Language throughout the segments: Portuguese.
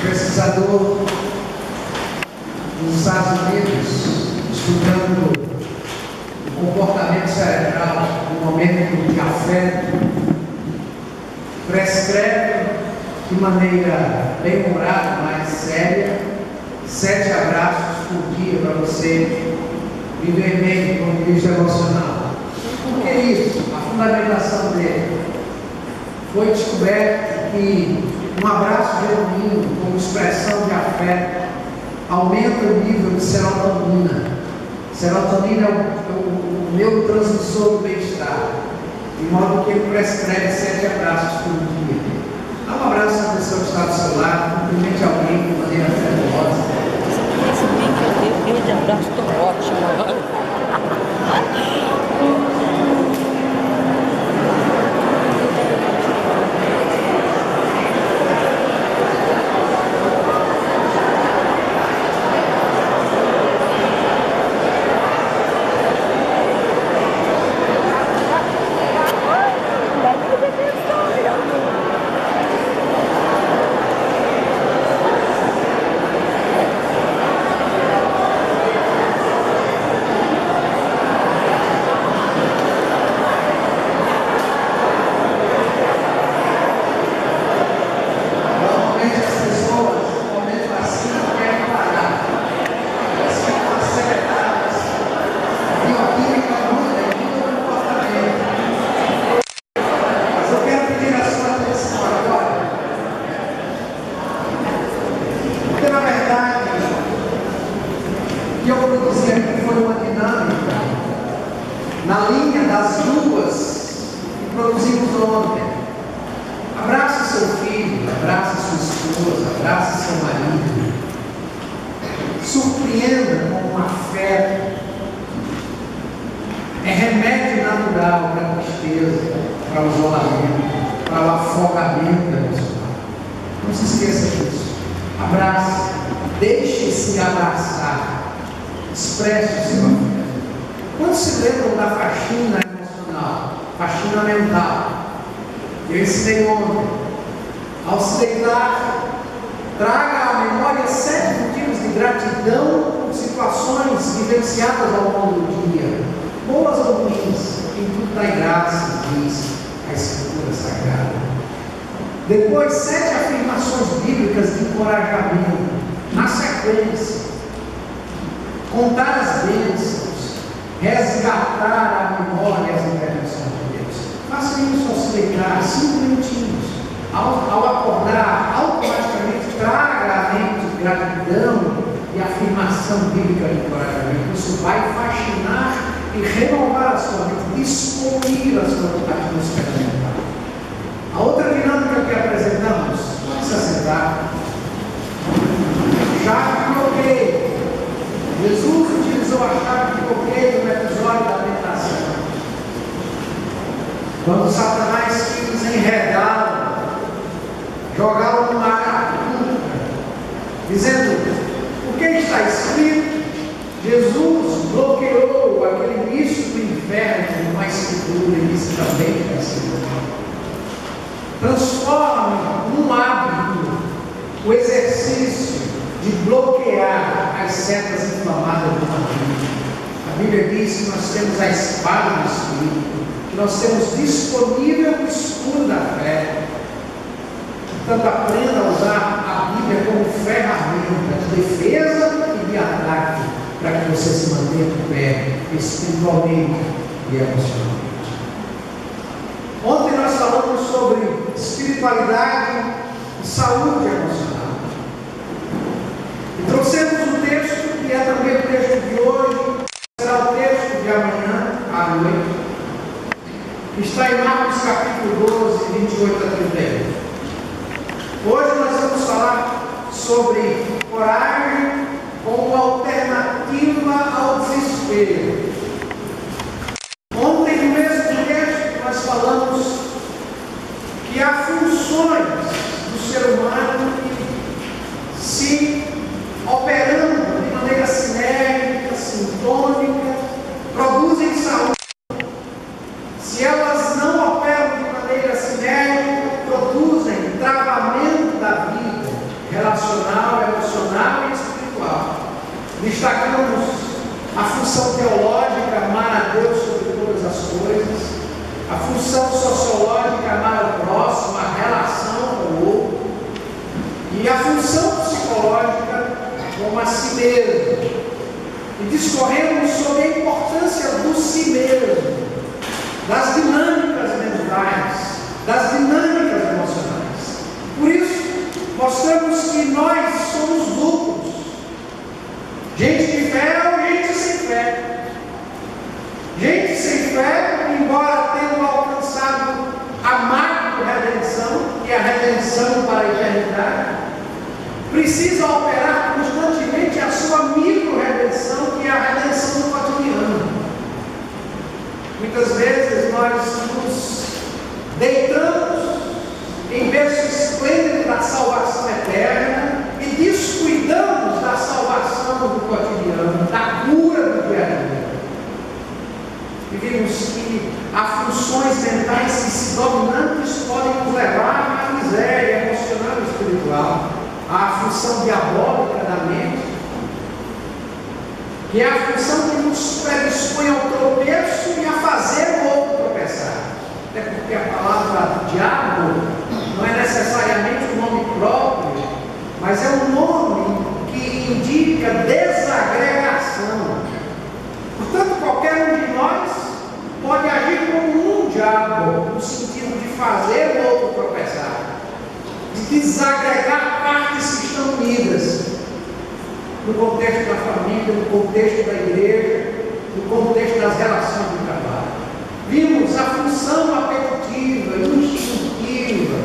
pesquisador nos Estados Unidos, estudando o comportamento cerebral no momento de afeto, prescreve de maneira bem humorada, mas séria, 7 abraços por dia para você viver bem do ponto de vista emocional. Por que isso? A fundamentação dele foi descoberto que um abraço genuíno, como expressão de afeto, aumenta o nível de serotonina. Serotonina é o neurotransmissor do bem-estar, de modo que ele prescreve 7 abraços por dia. Dá um abraço à pessoa que está do seu lado, cumprimente alguém de maneira afetuosa. Eu de abraço, estou ótimo agora. Na linha das duas que produzimos ontem. Abraça seu filho, abraça sua esposa, abraça seu marido. Surpreenda com um afeto. É remédio natural para a tristeza, para o isolamento, para o afogamento emocional. Não se esqueça disso. Abraça, deixe-se abraçar, expresse o seu afeto. Quando se lembram da faxina emocional, faxina mental, eu ensinei ontem, ao se deitar, traga à memória 7 motivos de gratidão por situações vivenciadas ao longo do dia, boas ou ruins, em tudo dai graça, diz a Escritura Sagrada. Depois, 7 afirmações bíblicas de encorajamento, na sequência, contar as bênçãos, resgatar a memória e as intervenções de Deus. Faça isso ao se deitar 5 minutinhos. Ao acordar, automaticamente traga à mente gratidão e afirmação bíblica de encorajamento. Isso vai faxinar e renovar a sua mente, dispolir a sua atmosfera mental. A outra dinâmica que apresentamos, pode se assentar. Chave de bloqueio. Jesus utilizou a chave de bloqueio no episódio da tentação. Quando Satanás quis enredá-lo, jogá-lo numa arapuca, dizendo: o que está escrito? Jesus bloqueou aquele início do inferno com a Escritura e disse também que a Escritura transforma num hábito o exercício de bloquear as setas inflamadas do maligno. A Bíblia diz que nós temos a espada do Espírito, que nós temos disponível o escudo da fé. Portanto, aprenda a usar a Bíblia como ferramenta de defesa e de ataque, para que você se mantenha de pé espiritualmente e emocionalmente. Ontem nós falamos sobre espiritualidade e saúde emocional. E trouxemos um texto que é também o texto de hoje, será o texto de amanhã à noite, que está em Marcos capítulo 12, 28 a 31. Hoje nós vamos falar sobre coragem como alternativa ao desespero. Ontem, no mesmo texto, nós falamos que há funções do ser humano que se operando de maneira sinérgica, sintônica, produzem saúde. Se elas não operam de maneira sinérgica, produzem travamento da vida, relacional, emocional e espiritual. Destacamos a função teológica, amar a Deus sobre todas as coisas, a função sociológica, amar o próximo, a relação com o outro, e a função psicológica, como a si mesmo. E discorremos sobre a importância do si mesmo, das dinâmicas mentais, das dinâmicas emocionais. Por isso, mostramos que nós somos duplos. Gente de fé ou gente sem fé. Gente sem fé, embora tendo alcançado a macro-redenção, que é a redenção para a eternidade, precisa operar constantemente a sua micro-redenção, que é a redenção do cotidiano. Muitas vezes nós nos deitamos em berço esplêndido da salvação eterna e descuidamos da salvação do cotidiano, da cura do dia a dia. E vimos que há funções mentais que, se dominantes, podem nos levar à miséria emocional e espiritual. Há a função diabólica da mente, que é a função que nos predispõe ao tropeço e a fazer o outro tropeçar. Até porque a palavra diabo não é necessariamente um nome próprio, mas é um nome que indica desagregação. Portanto, qualquer um de nós pode agir como um diabo, no sentido de fazer o outro tropeçar, de desagregar partes que estão unidas, no contexto da família, no contexto da igreja, no contexto das relações de trabalho. Vimos a função apetitiva, instintiva,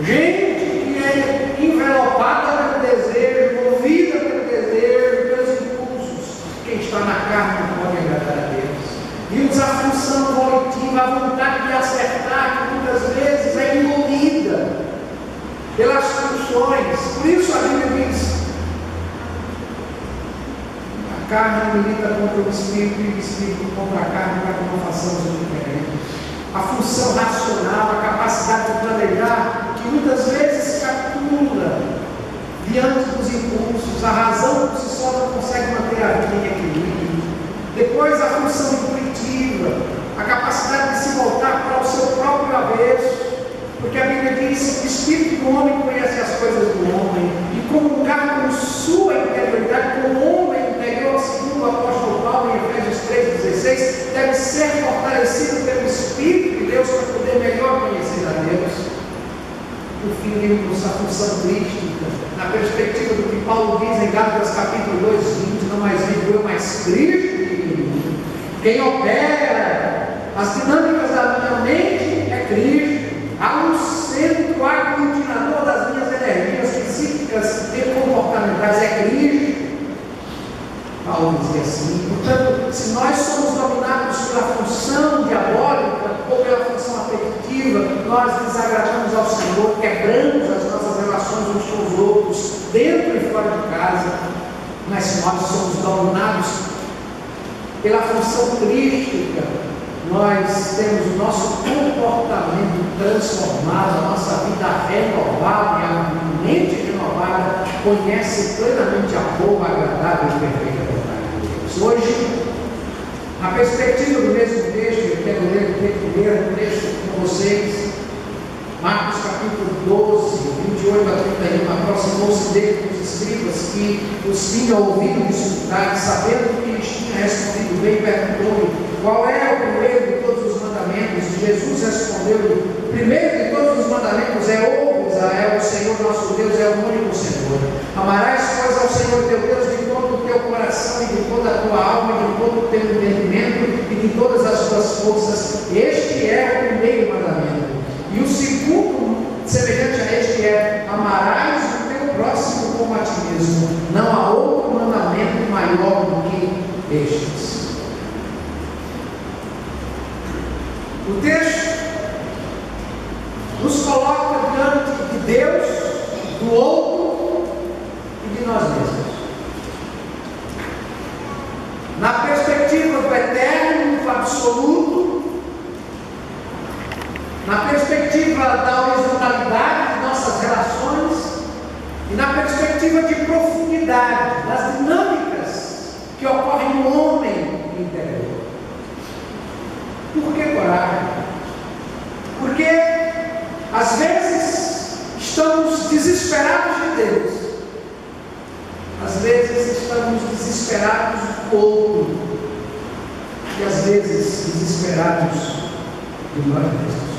gente que é envelopada pelo desejo, movida pelo desejo, pelos impulsos. Quem está na carne não pode agradar a Deus. Vimos a função volitiva, a vontade de acertar, que muitas vezes é engolida pelas funções. Por isso a Bíblia diz: a carne milita contra o espírito e o espírito contra a carne, para que não façamos o que queremos. A função racional, a capacidade de planejar, que muitas vezes captura diante dos impulsos. A razão por si só não consegue manter a vida em equilíbrio. Depois a função intuitiva, a capacidade de se voltar para o seu próprio avesso, porque a Bíblia diz que o espírito do homem conhece as coisas do homem, e comungar com sua interioridade, com o homem interior, segundo o apóstolo Paulo em Efésios 3,16, deve ser fortalecido pelo Espírito de Deus para poder melhor conhecer a Deus. Por fim, vimos a função crística, na perspectiva do que Paulo diz em Gálatas capítulo 2:20, não mais vivo eu, mas Cristo. Quem opera as dinâmicas da minha mente é Cristo. Há um centro aglutinador das minhas energias psíquicas e comportamentais, é Cristo. Paulo dizia assim. Portanto, se nós somos dominados pela função diabólica ou pela função afetiva, nós desagradamos ao Senhor, quebramos as nossas relações uns com os outros, dentro e fora de casa. Mas se nós somos dominados pela função crística, nós temos o nosso comportamento transformado, a nossa vida renovada, e a mente renovada conhece plenamente a boa, agradável e perfeita vontade de Deus. Hoje, na perspectiva do mesmo texto, eu quero ler o texto com vocês, Marcos capítulo 12, 28 a 31, aproximou-se dele dos escribas que os tinham ouvido disputar, sabendo que lhes tinha respondido bem, perguntou-lhe: qual é o primeiro de todos os mandamentos? E Jesus respondeu-lhe: o primeiro de todos os mandamentos é: ouve, Israel, o Senhor nosso Deus é o único Senhor. Amarás, pois, ao Senhor teu Deus de todo o teu coração e de toda a tua alma e de todo o teu entendimento e de todas as tuas forças. Este é o primeiro mandamento. E o segundo, semelhante a este, é: amarás o teu próximo como a ti mesmo. Não há outro mandamento maior do que estes. O texto nos coloca diante de Deus, do outro e de nós mesmos. Na perspectiva do eterno, do absoluto, na perspectiva da horizontalidade de nossas relações, perspectiva de profundidade, das dinâmicas que ocorrem no homem interior. Por que coragem? Porque às vezes estamos desesperados de Deus, às vezes estamos desesperados do outro, e às vezes desesperados de nós mesmos.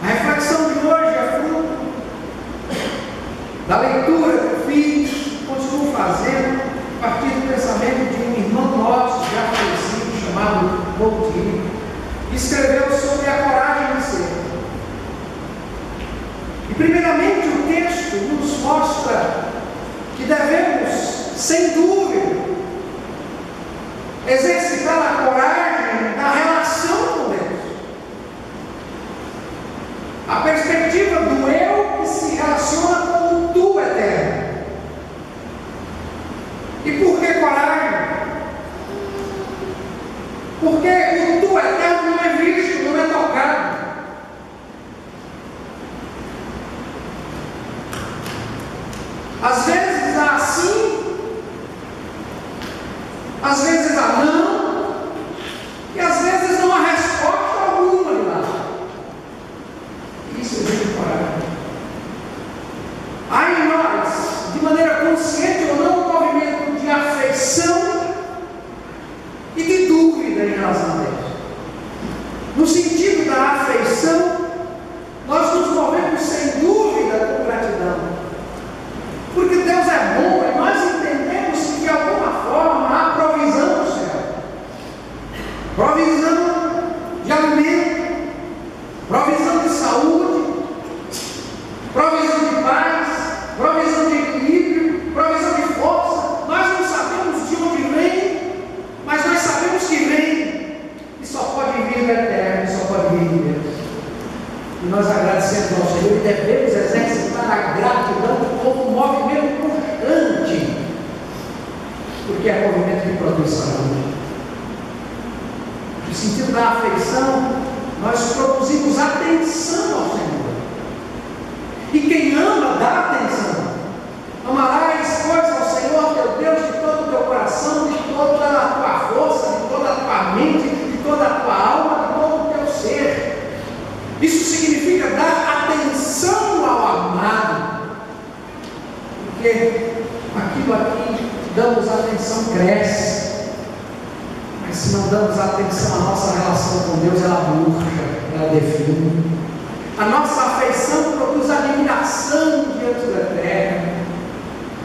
A reflexão de hoje é fruto da leitura que eu fiz, continuo fazendo, a partir do pensamento de um irmão nosso, já falecido, chamado Montinho, que escreveu sobre a coragem de ser. E primeiramente o texto nos mostra que devemos, sem dúvida, exercitar a coragem na relação com Deus. A perspectiva do eu que se relaciona com o tu eterno. E por que coragem? Porque o tu eterno não é visto, não é tocado. Às vezes há sim, às vezes há não, e às vezes não há resposta alguma de lá. Isso exige coragem. Há em nós, de maneira consciente ou não, um movimento de afeição e de dúvida em relação a Deus. No sentido da afeição, nós nos movemos sem dúvida com gratidão. Porque Deus é bom e nós entendemos que de alguma forma há provisão no céu. Provisão de alimento, provisão de saúde, provisão de paz, provisão de equilíbrio, provisão de força. Nós não sabemos de onde vem, mas nós sabemos que vem. E só pode vir do eterno, só pode vir de Deus. E nós agradecemos ao Senhor e devemos exercitar a gratidão como um movimento constante, porque é movimento que produz saúde. No sentido da afeição, nós produzimos atenção ao Senhor. E quem ama, dá atenção. Amarás, pois, ao Senhor teu Deus de todo o teu coração, de toda a tua força, de toda a tua mente, de toda a tua alma, de todo o teu ser. Isso significa dar atenção ao amado. Porque aquilo aqui damos atenção, cresce. Mas se não damos atenção à nossa relação com Deus, ela murcha, ela define. A nossa afeição produz admiração diante do eterno,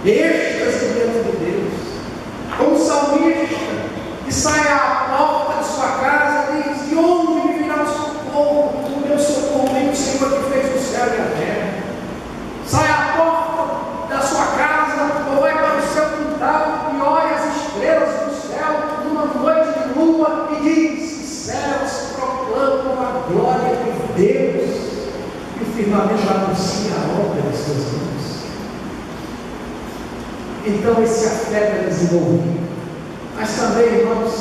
êxtase diante de Deus. Como o salmista que sai à porta de sua casa e diz: de onde me virá o socorro? O meu socorro vem do Senhor que fez o céu e a terra. Sai à porta da sua casa ou vai para o seu quintal e olha as estrelas do céu numa noite de lua e diz: os céus proclamam a glória de Deus e o firmamento anuncia a obra de suas mãos. Então esse afeto é desenvolvido. Mas também, irmãos,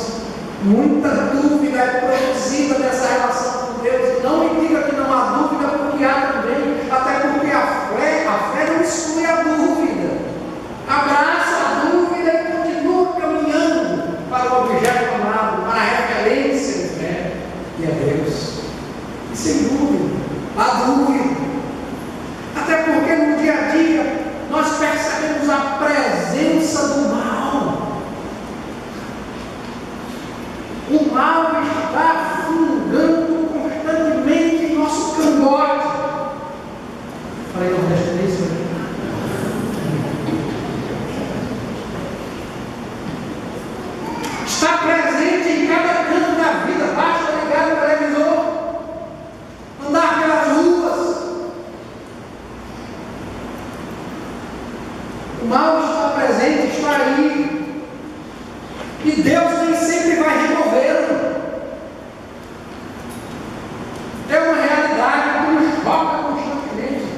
muita dúvida é produzida nessa relação com Deus. E não me diga que não há dúvida, porque há também. Até porque a fé não exclui a dúvida. Abraça a dúvida e continua caminhando para o objeto amado, para a referência de fé, que é Deus. E sem dúvida, há dúvida. Até porque no dia a dia nós percebemos a presença do mal. O mal está fungando constantemente em nosso cangote. Falei, não, deixa isso aqui. Está presente em cada canto da vida. Basta ligar o televisor, andar pelas ruas. O mal está presente, está aí. E Deus nem sempre vai removê-lo. É uma realidade que nos choca constantemente.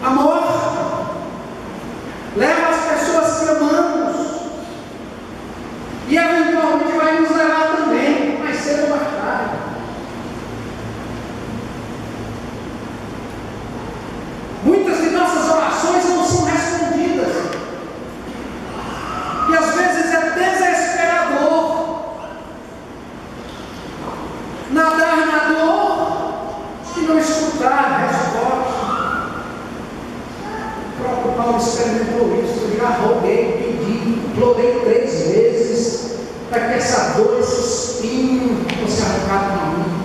A morte leva as pessoas que amamos e eventualmente vai nos levar também, mais cedo ou mais tarde. escutar resposta. O próprio Paulo experimentou isso. Eu já roguei, pedi, implorei 3 vezes para que essa dor, esse espinho fosse arrancado de mim.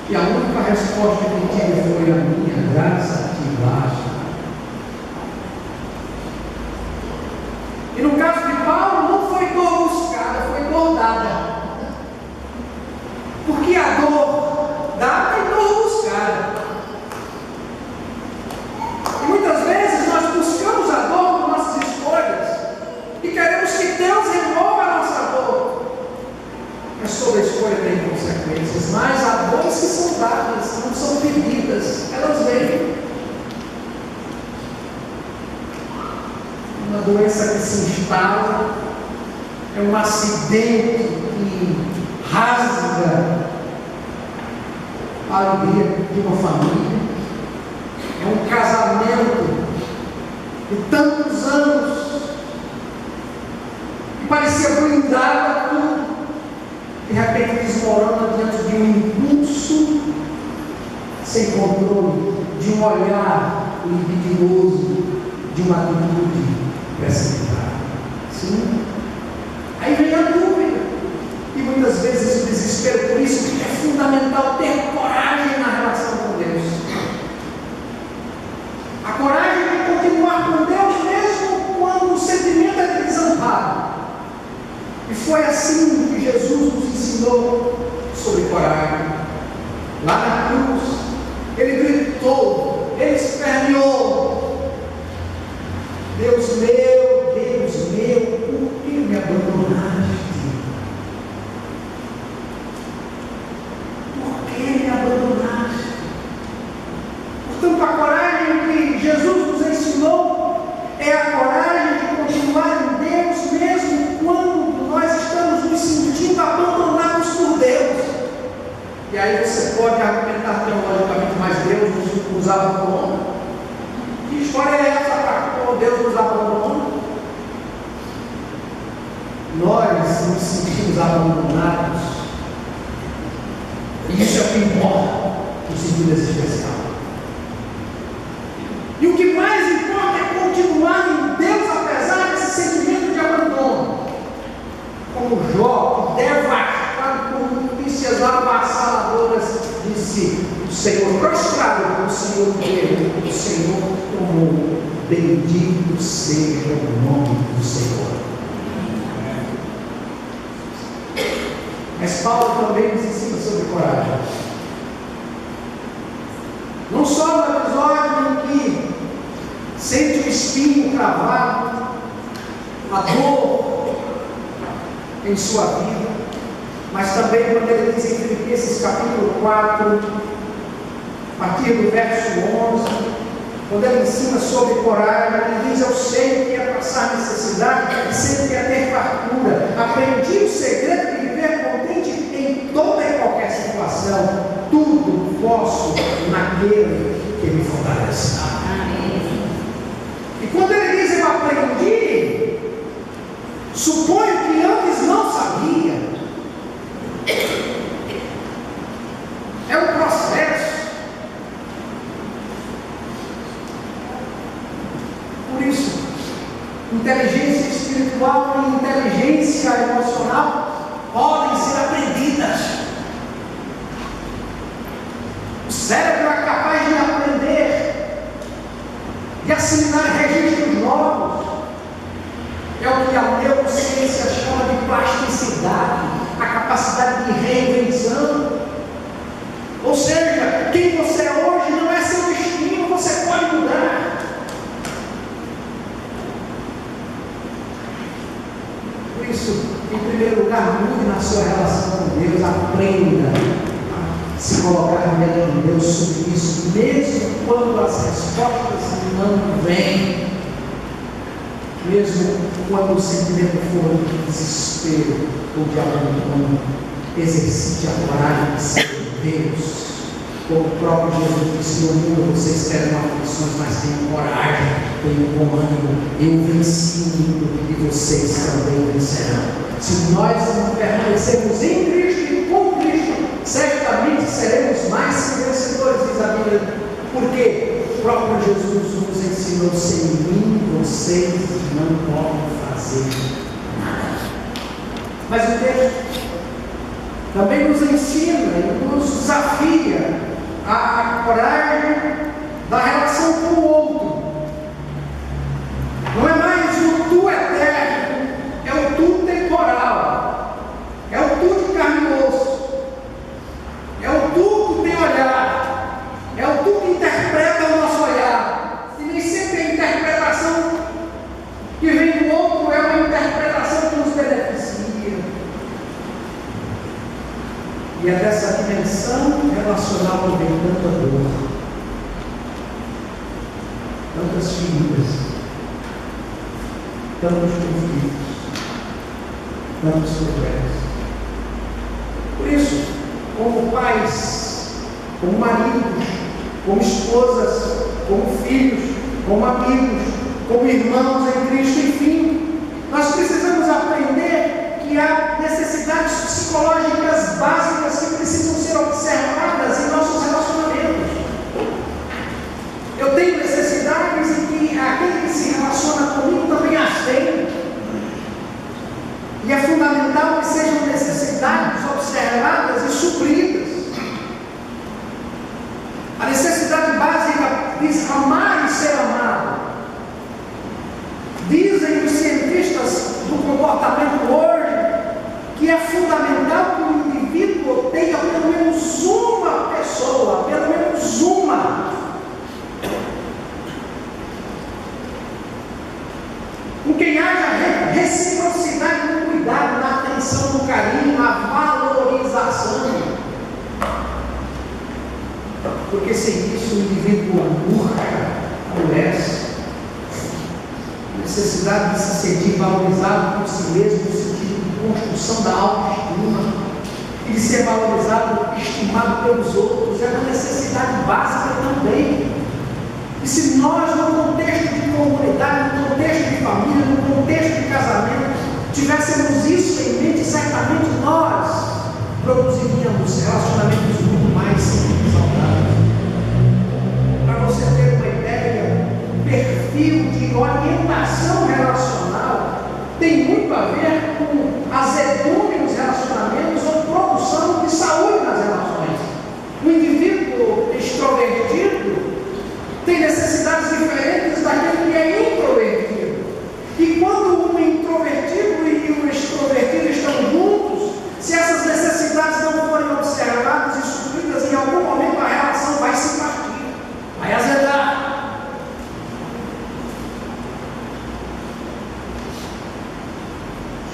E a única resposta que tive foi: a minha graça te basta. E no caso de Paulo, não foi dor buscada, foi dor dada. Porque a dor dada é dor buscada. E muitas vezes nós buscamos a dor com nossas escolhas e queremos que Deus remova a nossa dor. Mas toda escolha tem consequências, mas há dores que são dadas, não são pedidas, elas vêm. Uma doença que se instala, é um acidente que rasga a alegria de uma família, é um casamento de tantos anos que parecia blindado a tudo, de repente desmorona diante de um impulso sem controle, de um olhar libidinoso, de uma atitude precipitada. Sim. Aí vem a dúvida. E muitas vezes o desespero. Por isso que é fundamental ter coragem na relação com Deus. A coragem de continuar com Deus mesmo quando o sentimento é de desamparo. E foi assim que Jesus nos ensinou sobre coragem. Lá na cruz, Ele gritou, Ele esperneou: Deus meu, por que me abandonaste? Por que me abandonaste? Portanto, a coragem que Jesus nos ensinou é a coragem de continuar em Deus mesmo quando nós estamos nos sentindo abandonados por Deus. E aí você pode argumentar teologicamente: mas Deus nos abandona. Que história é essa para qual Deus nos abandona? Nós nos sentimos abandonados, e isso é o que importa no sentido existencial. E o que mais importa é continuar em Deus apesar desse sentimento de abandono. Como Jó, devastado por notícias avassaladoras, disse: o Senhor, prostrado, o Senhor deu, o Senhor tomou, bendito seja o nome do Senhor. Mas Paulo também nos ensina sobre coragem. Não só no episódio em que sente o espinho cravado, a dor em sua vida, mas também quando ele diz em Filipenses capítulo 4, a partir do verso 11, quando ele ensina sobre coragem, ele diz: eu sei que é passar necessidade, e sei que é ter fartura. Aprendi o segredo de viver contente em toda e qualquer situação. Tudo posso naquele que me fortalece. E quando ele diz eu aprendi, suponho que antes não sabia. É um processo. Por isso, inteligência espiritual e inteligência emocional podem ser aprendidas. O cérebro é capaz de aprender, de assimilar registros novos. É o que a neurociência chama de plasticidade, a capacidade de reinvenção. Ou seja, quem você é hoje não é seu destino, você pode mudar. Por isso, em primeiro lugar, mude na sua relação com Deus, aprenda a se colocar diante de Deus sobre isso, mesmo quando as respostas não vêm, mesmo quando o sentimento for de desespero ou de abandono. Exercite a coragem de ser Deus. Como o próprio Jesus disse: no mundo vocês terão aflições, mas tenham coragem, tenham bom ânimo. Eu venci o mundo e vocês também vencerão. Se nós não permanecermos em Cristo e com Cristo, certamente seremos mais que vencedores, diz a Bíblia. Porque o próprio Jesus nos ensinou: sem mim vocês não podem fazer nada. Mas o texto também nos ensina e nos desafia a coragem da relação com o outro. Não é mais o tu eterno, é o tu temporal, é o tu de carne e osso, é o tu que tem olhar, é o tu que interpreta o nosso olhar. E nem sempre a interpretação que vem do outro é uma interpretação que nos beneficia. E é dessa dimensão relacional que vem tanta dor, tantas feridas, tantos conflitos, tantos problemas. Por isso, como pais, como maridos, como esposas, como filhos, como amigos, como irmãos em Cristo, enfim, nós precisamos aprender que há necessidades psicológicas básicas que precisam ser observadas em nossos relacionamentos. Eu tenho necessidades em que aquele que se relaciona comigo também as tem. E é fundamental que sejam necessidades observadas e supridas. A necessidade básica diz amar e ser amado. Dizem os cientistas do comportamento hoje que é fundamental que o indivíduo tenha pelo menos uma pessoa, pelo menos uma, com quem haja reciprocidade no cuidado, na atenção, no carinho, na valorização. Porque sem isso o indivíduo murcha, amolece. Necessidade de se sentir valorizado por si mesmo, no sentido de construção da autoestima, e de ser valorizado, estimado pelos outros, é uma necessidade básica também. E se nós, no contexto de comunidade, no contexto de família, no contexto de casamento, tivéssemos isso em mente, certamente nós produziríamos relacionamentos muito mais saudáveis. Para você ter uma ideia, o perfil de orientação relacional tem muito a ver com azedume nos relacionamentos ou produção de saúde nas relações. O indivíduo extrovertido tem necessidades diferentes daquele que é introvertido. E quando um introvertido e um extrovertido estão juntos, se essas necessidades não forem observadas e supridas, em algum momento a relação vai se partir, vai azedar.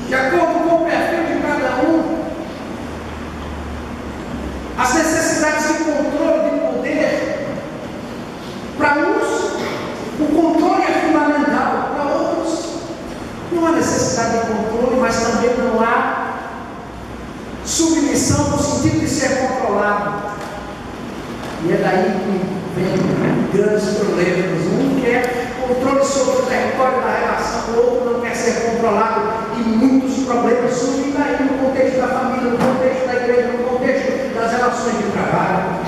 De acordo com o perfil de cada um, as necessidades de controle, de poder, para uns, o controle é fundamental, para outros, não há necessidade de controle, mas também não há submissão no sentido de ser controlado. E é daí que vem grandes problemas. Um quer controle sobre o território da relação, o outro não quer ser controlado, e muitos problemas surgem daí no contexto da família, no contexto da igreja, no contexto das relações de trabalho.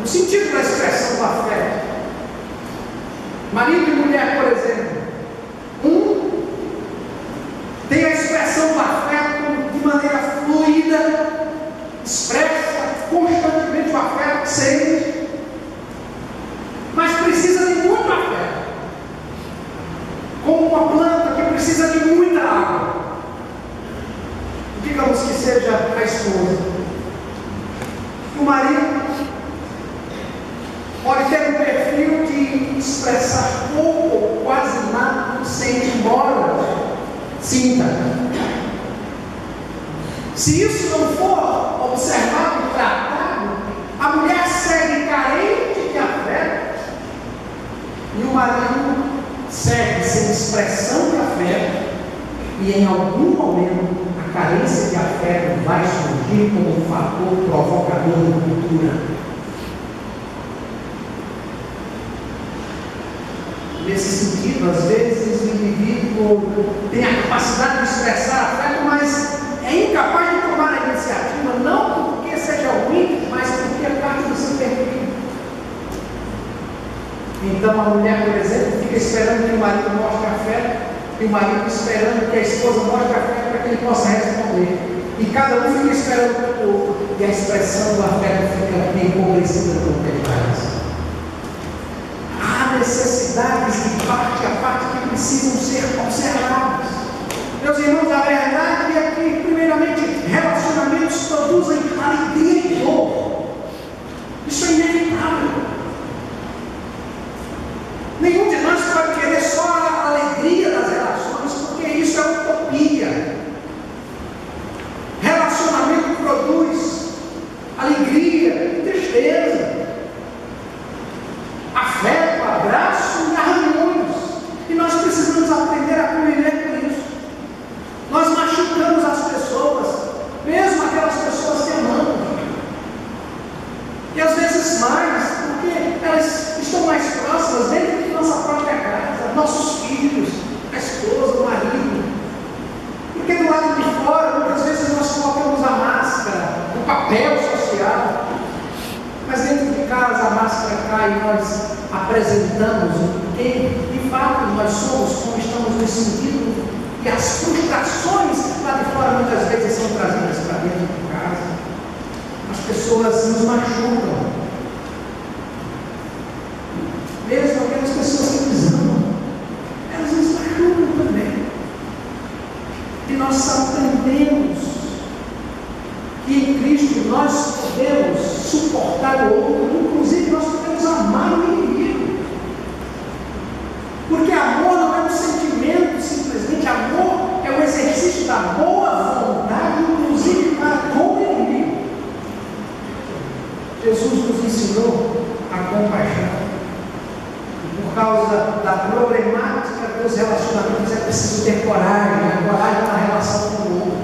No sentido da expressão do afeto, marido e mulher, por exemplo, um tem a expressão do afeto de maneira fluida, expressa constantemente o afeto que sente, mas precisa de muito afeto, como uma planta que precisa de muita água. Digamos que seja a esposa. O marido pode ter um perfil de expressar pouco ou quase nada que sente, embora sinta. Se isso não for observado e tratado, a mulher segue carente de afeto e o marido segue sem expressão de afeto, e em algum momento a carência de afeto vai surgir como um fator provocador de ruptura. Nesse sentido, às vezes o indivíduo tem a capacidade de expressar afeto, mas é incapaz de tomar a iniciativa, não porque seja ruim, mas Então, uma mulher, por exemplo, fica esperando que o marido mostre afeto, e o marido esperando que a esposa mostre afeto para que ele possa responder. E cada um fica esperando o outro, e a expressão do afeto fica empobrecida pelo que ele faz. Há necessidades de parte a parte que precisam ser observadas. Meus irmãos, a verdade é que, primeiramente, relacionamentos produzem alegria e dor. Isso é inevitável. Nenhum de nós pode querer só a alegria das relações, porque isso é utopia. Relacionamento produz alegria e tristeza, afeto, abraço e arranhões. E nós precisamos aprender a conviver com isso. Nós machucamos as pessoas, mesmo aquelas pessoas que amamos. E às vezes mais, porque elas estão mais próximas dentro de nossa própria casa, nossos filhos, a esposa, o marido. Porque do lado de fora, muitas vezes nós colocamos a máscara, o papel social, mas dentro de casa a máscara cai e nós apresentamos quem de fato nós somos, como estamos nos sentindo, e as frustrações lá de fora muitas vezes são trazidas para dentro de casa. As pessoas nos machucam, mesmo aquelas pessoas que nos amam, elas nos machucam também. E nós aprendemos que em Cristo nós podemos suportar o outro, inclusive nós podemos amar o inimigo. Porque amor não é um sentimento, simplesmente amor é o exercício da boa vontade, inclusive para com o inimigo. Jesus nos ensinou a compaixão. E por causa da problemática dos relacionamentos é preciso ter coragem, a coragem na relação com o outro.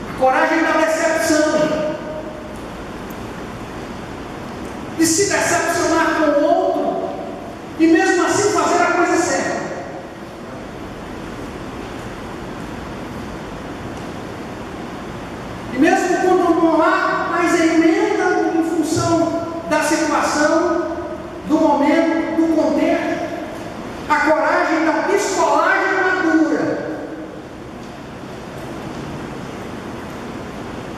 A coragem da decepção. De se decepcionar com o outro e mesmo assim fazer a coisa certa. E mesmo quando não há mais emenda em função da situação, do momento, do contexto, a coragem da pistolagem madura.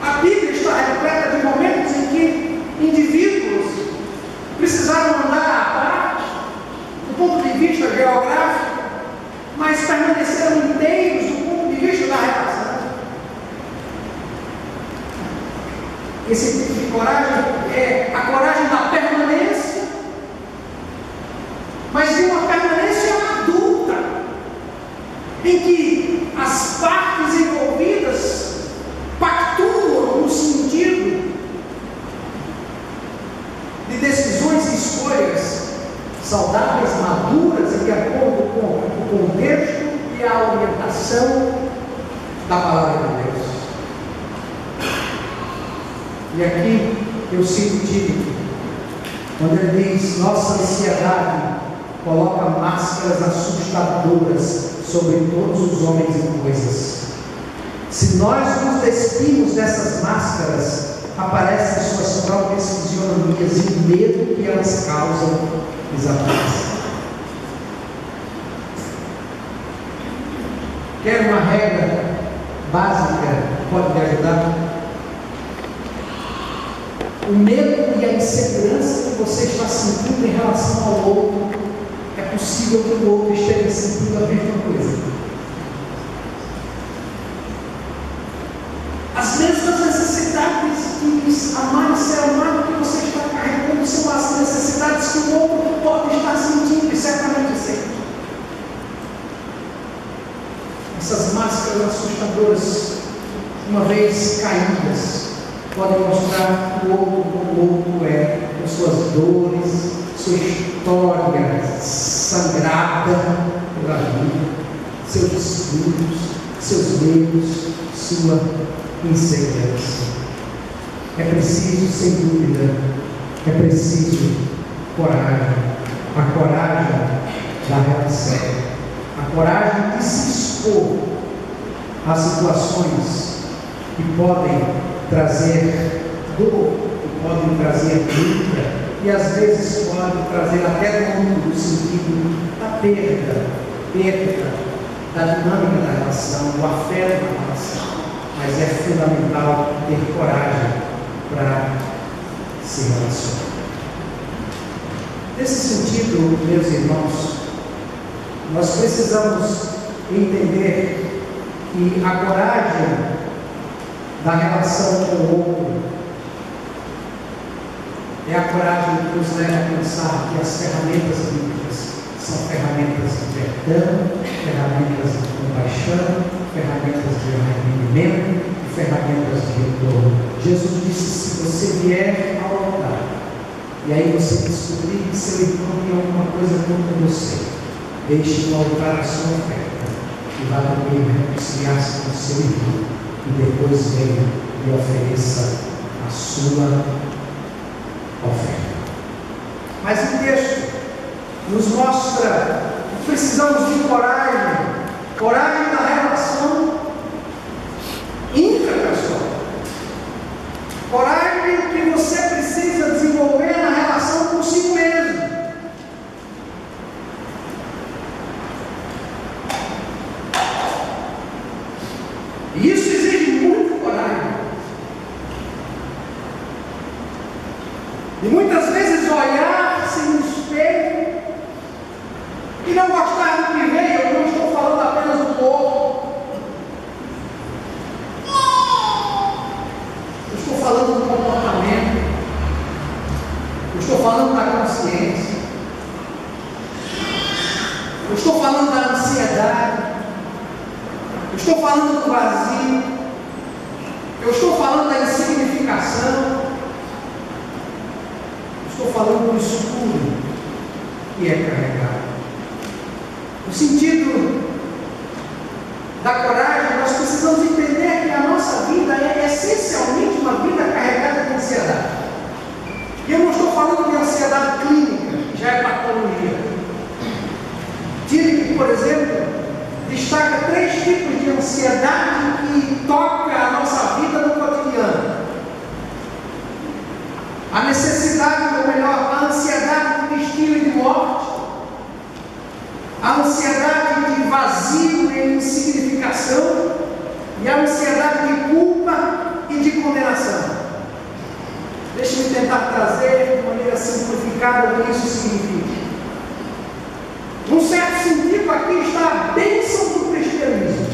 A Bíblia está repleta de momentos em que indivíduos precisaram andar à parte, do ponto de vista geográfico, mas permaneceram inteiros do ponto de vista da relação. Esse tipo de coragem é a coragem da permanência, mas de uma permanência adulta, em que as partes envolvidas pactuam no sentido de decisões e escolhas saudáveis, maduras e de acordo com o contexto e a orientação da palavra de Deus. E aqui eu cito Tíquico, quando ele diz: nossa ansiedade coloca máscaras assustadoras sobre todos os homens e coisas. Se nós nos despimos dessas máscaras, aparecem suas próprias fisionomias e o medo que elas causam desaparece. Quer uma regra básica que pode me ajudar? O medo e a insegurança que você está sentindo em relação ao outro, é possível que o outro esteja sentindo a mesma coisa. As mesmas necessidades de amar e ser amado que você está carregando são as necessidades que o outro pode estar sentindo e certamente sente. Essas máscaras assustadoras, uma vez caídas, podem mostrar o outro como o outro é, com suas dores, sua história sangrada pela vida, seus descuidos, seus medos, sua insegurança. É preciso, sem dúvida, é preciso coragem, a coragem da relação, a coragem de se expor a situações que podem trazer dor e podem trazer luta e às vezes podem trazer até luto no sentido da perda da dinâmica da relação, do afeto da relação. Mas é fundamental ter coragem para se relacionar. Nesse sentido, meus irmãos, nós precisamos entender que a coragem da relação com o outro é a coragem que nos leva a pensar que as ferramentas bíblicas são ferramentas de perdão, ferramentas de compaixão, ferramentas de arrependimento e ferramentas de retorno. Jesus disse: se você vier ao altar e aí você descobrir que seu irmão tem alguma coisa contra você, deixe no altar a sua oferta e vá primeiro reconciliar-se com o seu irmão e depois venha e ofereça a sua oferta. Mas o texto nos mostra que precisamos de coragem na relação intrapessoal, coragem que você precisa desenvolver na relação consigo mesmo. E isso exige muita coragem. E muitas vezes olhar-se no espelho e não gostar do que vê. Eu não estou falando apenas do corpo, eu estou falando do comportamento, eu estou falando da consciência, eu estou falando da ansiedade, eu estou falando do vazio, eu estou falando da insignificação, estou falando do escuro que é carregado. No sentido da coragem, nós precisamos entender que a nossa vida é essencialmente uma vida carregada de ansiedade. E eu não estou falando de ansiedade clínica, que já é patologia. Tillich, por exemplo, destaca 3 tipos de ansiedade que toca a nossa vida no cotidiano. A necessidade, ou melhor, a ansiedade de destino e de morte, a ansiedade de vazio e insignificação, e a ansiedade de culpa e de condenação. Deixe-me tentar trazer de maneira simplificada o que isso significa. Num certo sentido, aqui está a bênção do cristianismo.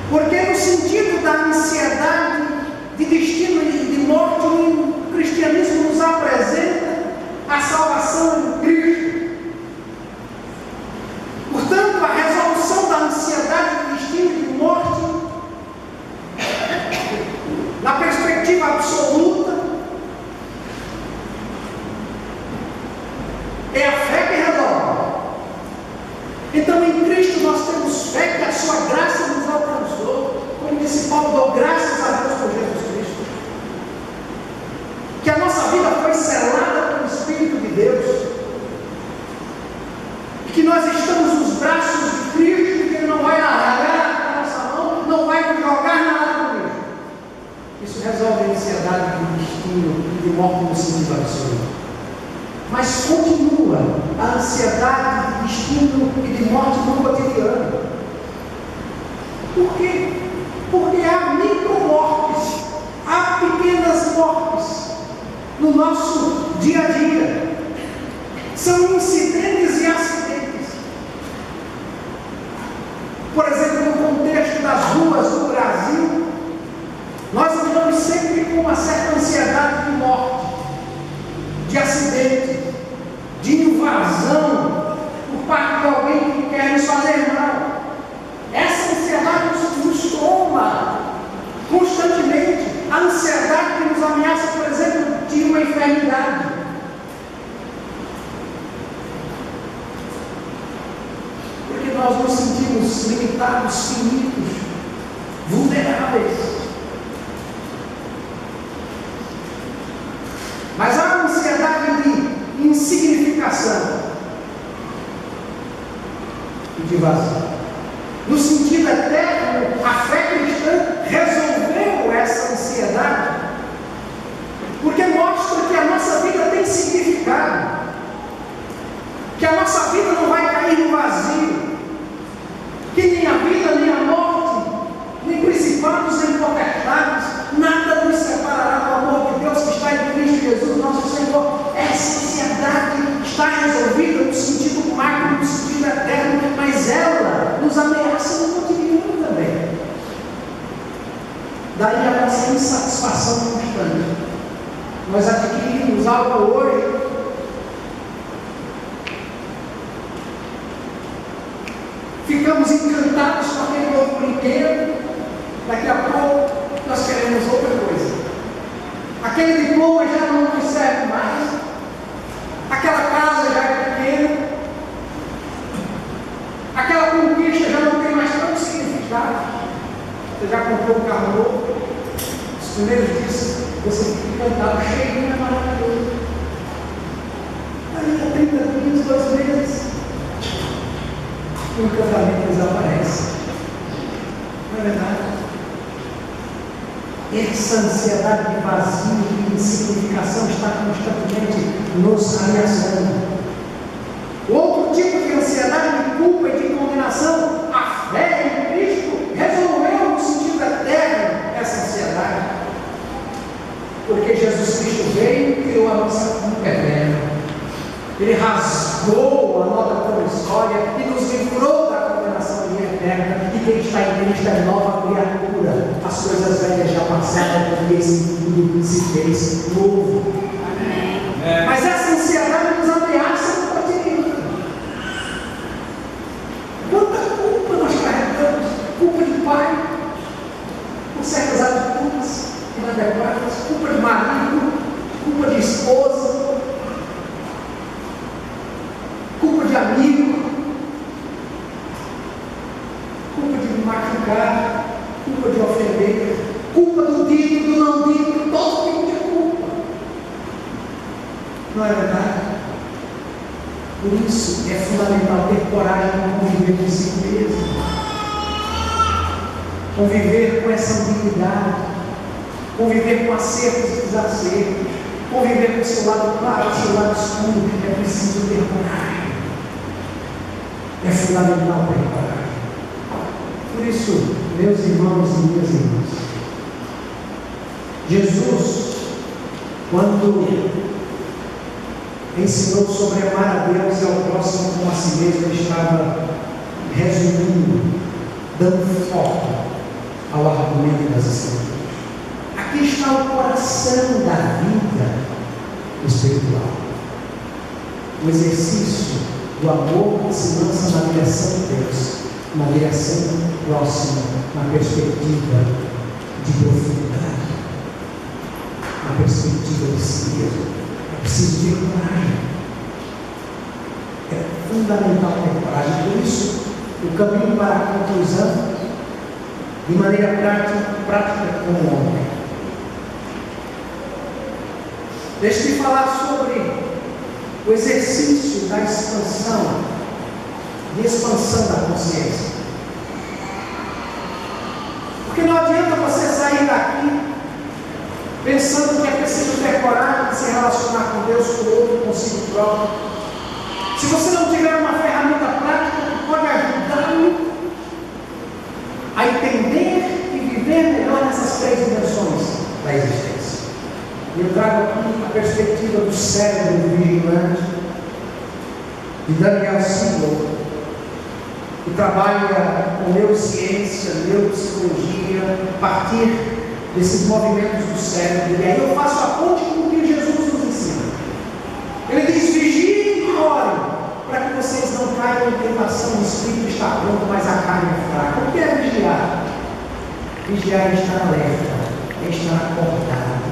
Porque no sentido da ansiedade de destino e de morte, o cristianismo nos apresenta a salvação em Cristo. Portanto, a resolução da ansiedade de destino e de morte, na perspectiva absoluta, é a fé que resolve. Então, em Cristo nós temos fé que a sua graça nos alcançou. Como disse Paulo, dou graças a Deus por Jesus Cristo, que a nossa vida foi selada pelo Espírito de Deus, e que nós estamos nos braços de Cristo, e que Ele não vai largar a nossa mão, não vai nos jogar na água do Cristo. Isso resolve a ansiedade de destino e de morte no sentido absoluto. Mas continua a ansiedade de destino e de morte no cotidiano. Por quê? Porque há micro-mortes, há pequenas mortes no nosso dia a dia. São incidentes e acidentes. Por exemplo, no contexto das ruas do Brasil, nós andamos sempre com uma certa ansiedade de morte, de acidente, de invasão por parte de alguém que quer nos fazer mal. Essa ansiedade nos toma constantemente. A ansiedade que nos ameaça, por exemplo, de uma enfermidade. Porque nós nos sentimos limitados, finitos, vulneráveis. Mas há a ansiedade de insignificação e de vazio. No sentido eterno, a fé cristã resolveu essa ansiedade daí a nossa insatisfação constante. Nós adquirimos algo hoje, ficamos encantados com aquele novo brinquedo, daqui a pouco nós queremos outra coisa. Aquele diploma já não nos serve mais, aquela casa já é pequena, aquela conquista já não tem mais tanto significado. Você já comprou um carro novo, os primeiros dias você fica encantado, cheirinho, é maravilhoso. Aí há 30 dias, 2 meses, o encantamento desaparece. Não é verdade? Essa ansiedade de vazio e insignificação está constantemente nos ameaçando. Outro tipo de ansiedade de culpa e de condenação, a fé em Cristo resolveu no sentido eterno essa ansiedade. Porque Jesus Cristo veio e criou a nossa culpa eterna. Ele rasgou a nota promissória e nos livrou da condenação eterna. E quem está em Cristo é nova criatura. As coisas velhas já passaram e esse tudo se fez novo. Amém. Mas essa ansiedade nos ameaça no cotidiano. Quanta culpa nós carregamos? Culpa de pai, por certas atitudes inadequadas, culpa de marido, culpa de esposa, culpa de amigo, culpa de machucar, culpa de ofender, culpa do dito, do não dito, todo tipo de culpa. Não é verdade? Por isso é fundamental ter coragem de conviver com si mesmo, conviver com essa ambiguidade, conviver com acertos e desacertos, conviver com o seu lado claro, o seu lado escuro. É preciso ter coragem. É fundamental ter coragem. Por isso, meus irmãos e minhas irmãs, Jesus, quando ensinou sobre amar a Deus e ao próximo como a si mesmo, ele estava resumindo, dando foco ao argumento das Escrituras. Aqui está o coração da vida espiritual. O exercício do amor que se lança na direção de Deus, na direção próxima, na perspectiva de profundidade, na perspectiva de si mesmo. É preciso ter coragem. É fundamental ter coragem. Por isso, o caminho para a conclusão, de maneira prática como homem. Deixe-me falar sobre o exercício da expansão da consciência. Porque não adianta você sair daqui pensando que é preciso ter coragem de se relacionar com Deus, com o outro, consigo próprio. Se você não tiver uma ferramenta prática que pode ajudá-lo a entender e viver melhor nessas 3 dimensões da existência. E eu trago aqui a perspectiva do cérebro vigilante de Daniel Siegel, que trabalha com neurociência, neuropsicologia, a partir desses movimentos do cérebro. E aí eu faço a ponte com o que Jesus nos ensina. Ele diz: vigiem e orem, para que vocês não caiam em tentação. O espírito está pronto, mas a carne é fraca. O que é vigiar? Vigiar é estar alerta, é estar acordado,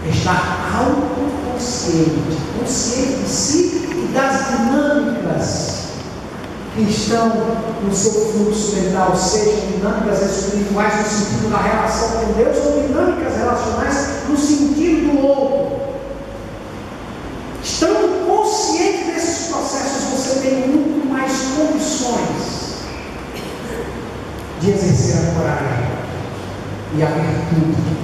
é estar autoconsciente, consciente de si e das dinâmicas que estão no seu fluxo mental, sejam dinâmicas espirituais no sentido da relação com Deus ou dinâmicas relacionais no sentido do outro. Estando consciente desses processos, você tem muito mais condições de exercer a coragem e a virtude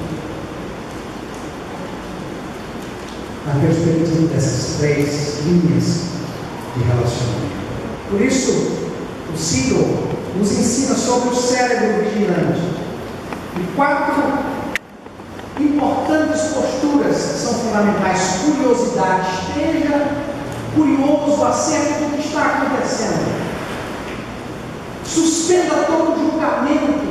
na perspectiva dessas 3 linhas de relacionamento. Por isso, o Siegel nos ensina sobre o cérebro vigilante e 4 importantes posturas que são fundamentais. Curiosidade. Esteja curioso acerca do que está acontecendo. Suspenda todo julgamento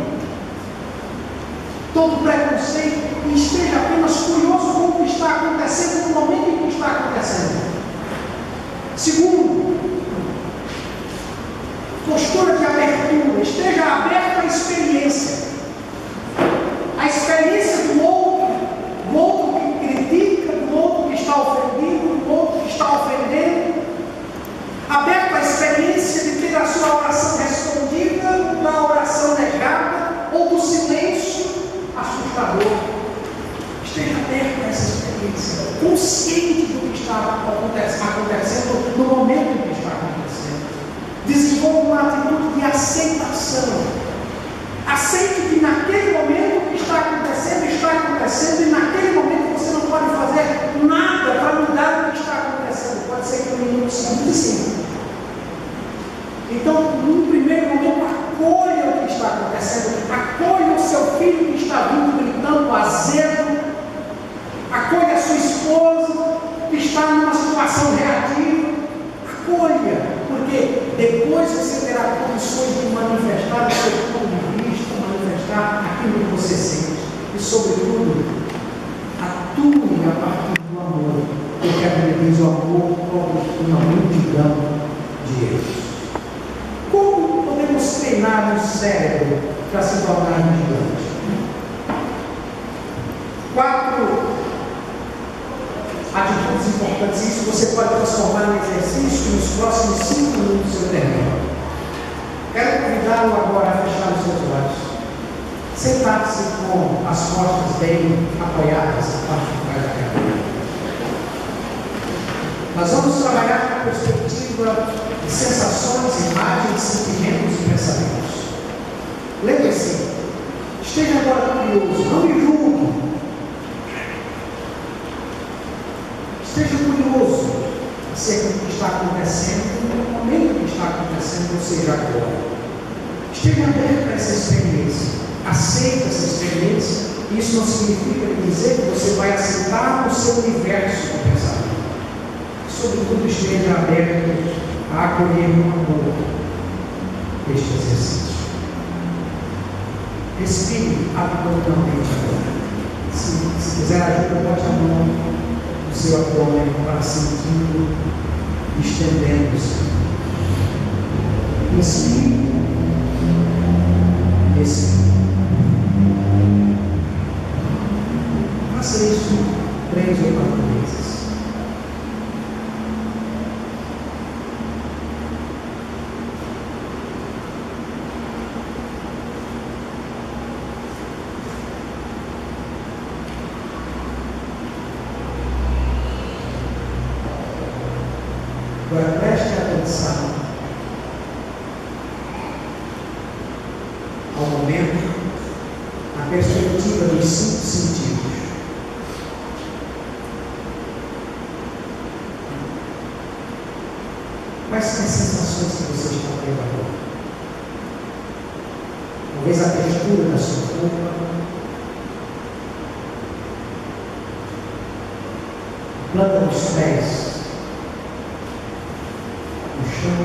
todo preconceito e esteja apenas curioso com o que está acontecendo no momento em que está acontecendo. Segundo, postura de abertura, esteja aberto à experiência. A experiência do outro que critica, do outro que está ofendido, do outro que está ofendendo. Aberto à experiência de ter a sua oração respondida, da oração negada ou do silêncio assustador. Esteja aberto a essa experiência, consciente do que está acontecendo no momento em que está acontecendo. Desenvolva uma atitude de aceitação. Aceite que naquele momento o que está acontecendo, e naquele momento você não pode fazer nada para mudar o que está acontecendo. Pode ser que um minuto seguinte, sim. Então, num primeiro momento, acolha o que está acontecendo, acolha o seu filho que está vindo gritando azedo, acolha a sua esposa que está numa situação reativa, acolha, porque depois você terá condições de manifestar o seu ponto de vista, manifestar aquilo que você sente, e sobretudo, atue a partir do amor, porque a Bíblia diz: o amor cobre uma multidão de erros. Como podemos treinar o cérebro para se tornar vigilante? 4 atitudes importantes. Isso você pode transformar em exercício nos próximos 5 minutos eu termino. Quero convidá-lo agora a fechar os seus olhos. Sentar-se com as costas bem apoiadas na parte de trás da cadeira. Nós vamos trabalhar com a perspectiva de sensações, imagens, sentimentos e pensamentos. Lembre-se, esteja agora curioso, não me julgue. Esteja curioso acerca do que está acontecendo, no momento que está acontecendo, ou seja, agora. Esteja aberto a essa experiência. Aceite essa experiência. Isso não significa dizer que você vai aceitar o seu universo de pensamento. Sobretudo, esteja aberto a acolher com amor este exercício. Respire abdominalmente agora. Se quiser ajuda, bote a mão no seu abdômen para sentindo, estendendo-se. Inspire. Respire. Faça isso 3 ou 4 vezes. Agora preste atenção ao momento, na perspectiva dos 5 sentidos. Quais são as sensações que você está tendo agora? Talvez a textura da sua roupa, a planta dos pés, no chão.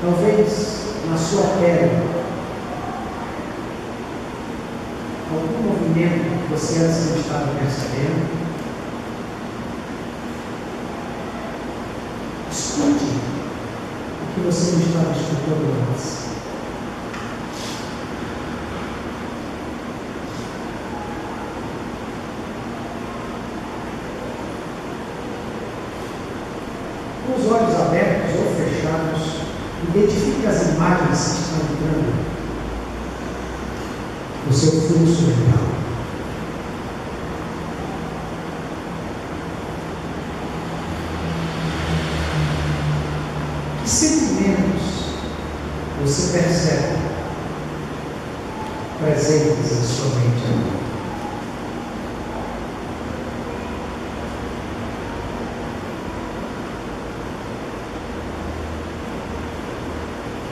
Talvez na sua pele, algum movimento que você antes não estava percebendo. Escute o que você não estava escutando antes. Com os olhos abertos ou fechados, identifique as imagens que estão entrando no seu fluxo mental. Que sentimentos você percebe presentes em sua mente agora?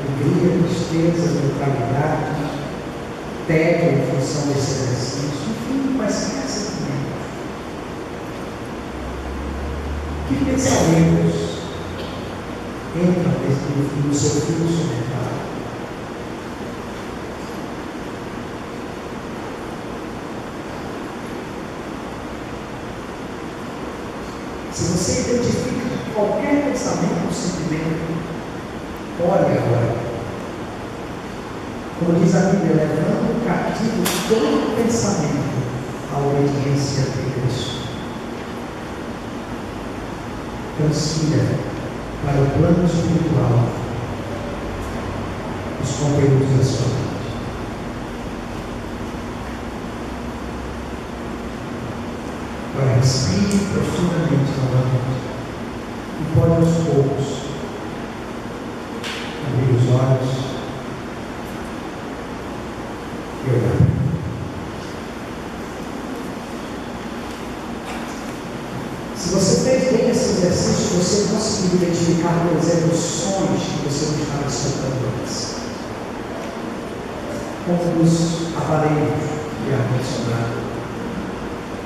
Alegria, tristeza, neutralidade, tédio em função desse exercício, enfim, quaisquer sentimentos. Que pensamentos entram no seu fluxo mental? Se você identifica qualquer pensamento ou sentimento, olhe agora. Como diz a Bíblia, levando cativo todo pensamento à obediência de Cristo. Transfira para o plano espiritual os conteúdos da sua mente. Agora respire profundamente novamente e pode aos poucos abrir os olhos e olhar. Se você fez bem esse exercício, você conseguiu identificar, por exemplo, os sons que você não estava escutando antes, como os aparelhos de ar-condicionado,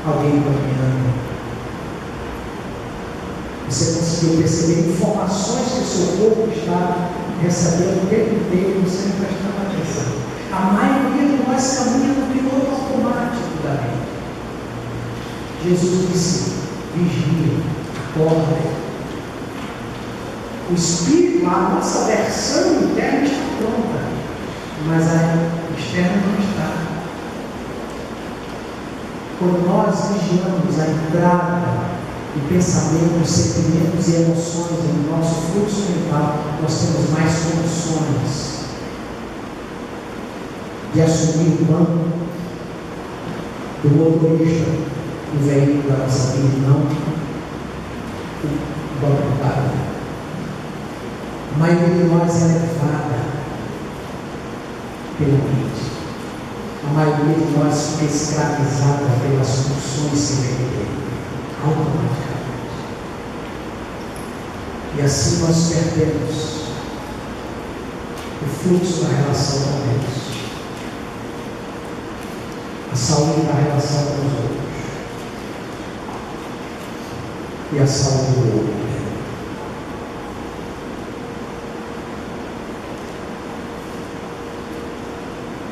alguém caminhando. Você conseguiu perceber informações que o seu corpo está recebendo o tempo inteiro e você não prestando atenção. A maioria de nós caminha no piloto automático da mente. Jesus disse: vigia, acorda. O espírito, a nossa versão interna está pronta, mas a externa não está. Quando nós vigiamos a entrada de pensamentos, sentimentos e emoções em nosso fluxo mental, nós temos mais condições de assumir o banco do motorista do veículo da nossa vida, não o banco parado. A maioria de nós é levada pela mente. A maioria de nós fica escravizada pelas funções que vem dele, automaticamente. E assim nós perdemos o fluxo da relação com Deus, a saúde da relação com os outros e a saúde do outro.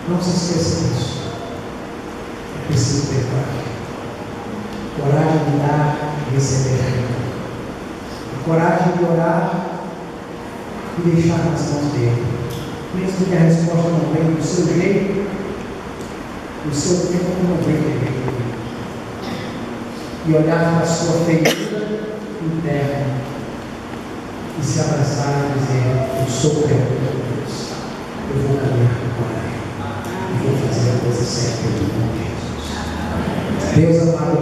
Não se esqueça disso. É preciso ter coragem de dar e receber. A coragem de orar e deixar nas mãos dele. Mesmo que a resposta não venha do seu jeito, do seu tempo não vem dele. E olhar para a sua ferida interna e se abraçar e dizer: eu sou o teu Deus, eu vou caminhar com coragem. E vou fazer a coisa certa em nome de Jesus. Deus amado,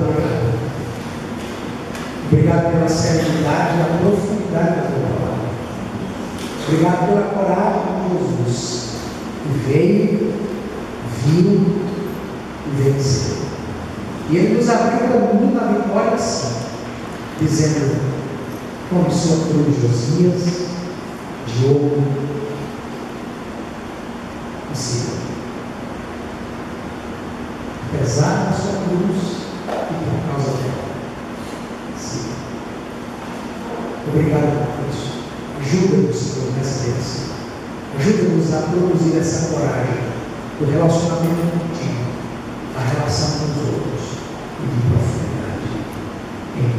obrigado pela serenidade e a profundidade da tua palavra. Obrigado pela coragem de Jesus, que veio, viu e venceu. E ele nos abriu o caminho da vitória assim, dizendo: como o Senhor cruz Josias, Diogo e Ciro. Apesar da sua cruz e por causa dela. Sim. Obrigado por isso. Ajuda-nos, Senhor, nessa bênção. Ajuda-nos a produzir essa coragem do relacionamento contigo, da relação com os outros e de profundidade. Em